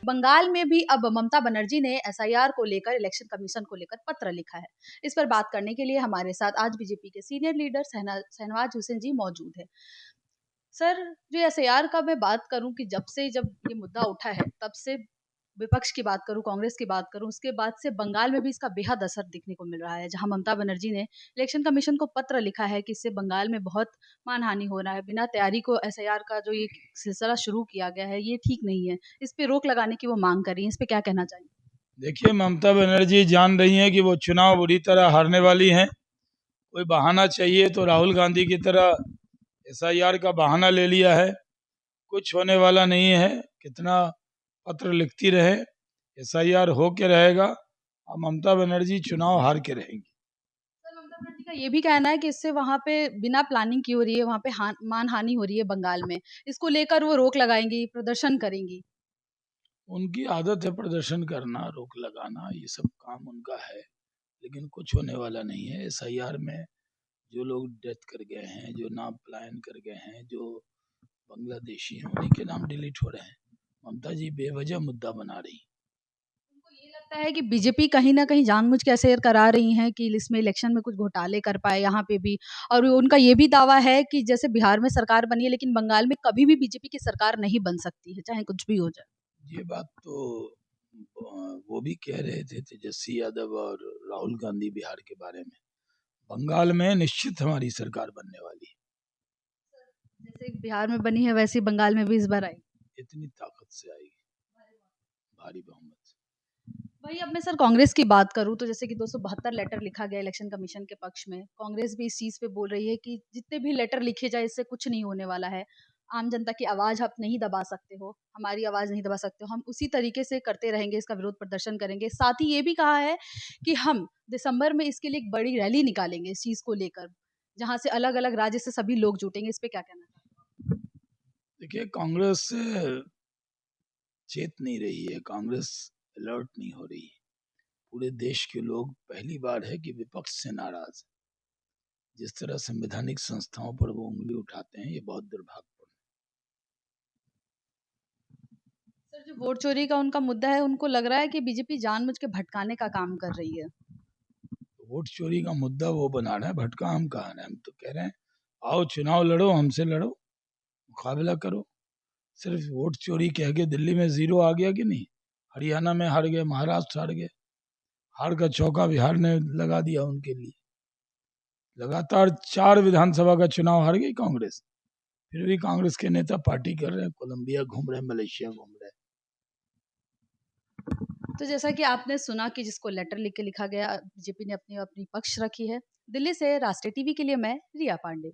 बंगाल में भी अब ममता बनर्जी ने एसआईआर को लेकर इलेक्शन कमीशन को लेकर पत्र लिखा है। इस पर बात करने के लिए हमारे साथ आज बीजेपी के सीनियर लीडर शहनवाज हुसैन जी मौजूद है। सर, जो एसआईआर का मैं बात करूं कि जब ये मुद्दा उठा है तब से विपक्ष की बात करूं, कांग्रेस की बात करूं, उसके बाद से बंगाल में भी इसका बेहद असर दिखने को मिल रहा है, जहां ममता बनर्जी ने इलेक्शन कमीशन को पत्र लिखा है कि इससे बंगाल में बहुत मानहानि हो रहा है। बिना तैयारी को एसआईआर का जो ये सिलसिला शुरू किया गया है, ये ठीक नहीं है। इस पे रोक लगाने की वो मांग कर रही है। इस पे क्या कहना चाहिए? देखिए, ममता बनर्जी जान रही हैं कि वो चुनाव बुरी तरह हारने वाली हैं। कोई बहाना चाहिए तो राहुल गांधी की तरह एसआईआर का बहाना ले लिया है। कुछ होने वाला नहीं है। कितना पत्र लिखती रहे, एसआईआर हो के रहेगा और ममता बनर्जी चुनाव हार के रहेंगी। सर, ममता बनर्जी का ये भी कहना है कि इससे वहां पे बिना प्लानिंग की हो रही है, वहां पे मानहानि हो रही है बंगाल में। इसको लेकर वो रोक लगाएंगी, प्रदर्शन करेंगी। उनकी आदत है प्रदर्शन करना, रोक लगाना, ये सब काम उनका है। लेकिन कुछ होने वाला नहीं है। एसआईआर में जो लोग डेथ कर गए हैं, जो नाम पलायन कर गए हैं, जो बांग्लादेशी हैं, उन्हीं के नाम डिलीट हो रहे हैं। ममता जी बेवजह मुद्दा बना रही। उनको ये लगता है कि बीजेपी कहीं न कहीं जानबूझ के ऐसे करा रही हैं कि इसमें इलेक्शन में कुछ घोटाले कर पाए यहाँ पे भी। और उनका ये भी दावा है कि जैसे बिहार में सरकार बनी है, लेकिन बंगाल में कभी भी बीजेपी की सरकार नहीं बन सकती है, चाहे कुछ भी हो जाए। ये बात तो वो भी कह रहे थे, तेजस्वी यादव और राहुल गांधी, बिहार के बारे में। बंगाल में निश्चित हमारी सरकार बनने वाली है। जैसे बिहार में बनी है, वैसे ही बंगाल में भी इस बार आएगी। इतनी ताकत से आएगी, भारी बहुमत से। वही अब मैं सर कांग्रेस की बात करूँ तो जैसे कि 272 लेटर लिखा गया इलेक्शन कमीशन के पक्ष में। कांग्रेस भी इस चीज़ पे बोल रही है कि जितने भी लेटर लिखे जाए इससे कुछ नहीं होने वाला है। आम जनता की आवाज़ आप नहीं दबा सकते हो, हमारी आवाज़ नहीं दबा सकते हो। हम उसी तरीके से करते रहेंगे, इसका विरोध प्रदर्शन करेंगे। साथ ही ये भी कहा है कि हम दिसंबर में इसके लिए एक बड़ी रैली निकालेंगे इस चीज़ को लेकर, जहाँ से अलग-अलग राज्य से सभी लोग जुटेंगे। इस पे क्या कहना चाहते हैं? देखिए, कांग्रेस चेत नहीं रही है, कांग्रेस अलर्ट नहीं हो रही है। पूरे देश के लोग पहली बार है कि विपक्ष से नाराज। जिस तरह संवैधानिक संस्थाओं पर वो उंगली उठाते हैं, ये बहुत दुर्भाग्यपूर्ण सर, जो वोट चोरी का उनका मुद्दा है, उनको लग रहा है कि बीजेपी जानबूझ के भटकाने का काम कर रही है। है। वोट चोरी का मुद्दा वो बना रहा है, भटका हम कहा रहे हैं। हम तो कह रहे हैं, आओ चुनाव लड़ो, हमसे लड़ो, मुकाबला करो। सिर्फ वोट चोरी कह के दिल्ली में जीरो आ गया कि नहीं? हरियाणा में हार गए, महाराष्ट्र हार गए। हार का चौका बिहार ने लगा दिया उनके लिए। लगातार 4 विधानसभा का चुनाव हार गई कांग्रेस। फिर भी कांग्रेस के नेता पार्टी कर रहे हैं, कोलंबिया घूम रहे हैं, मलेशिया घूम रहे हैं। तो जैसा कि आपने सुना कि जिसको लेटर लिख के लिखा गया, बीजेपी ने अपनी अपनी पक्ष रखी है। दिल्ली से राष्ट्रीय टीवी के लिए मैं रिया पांडे।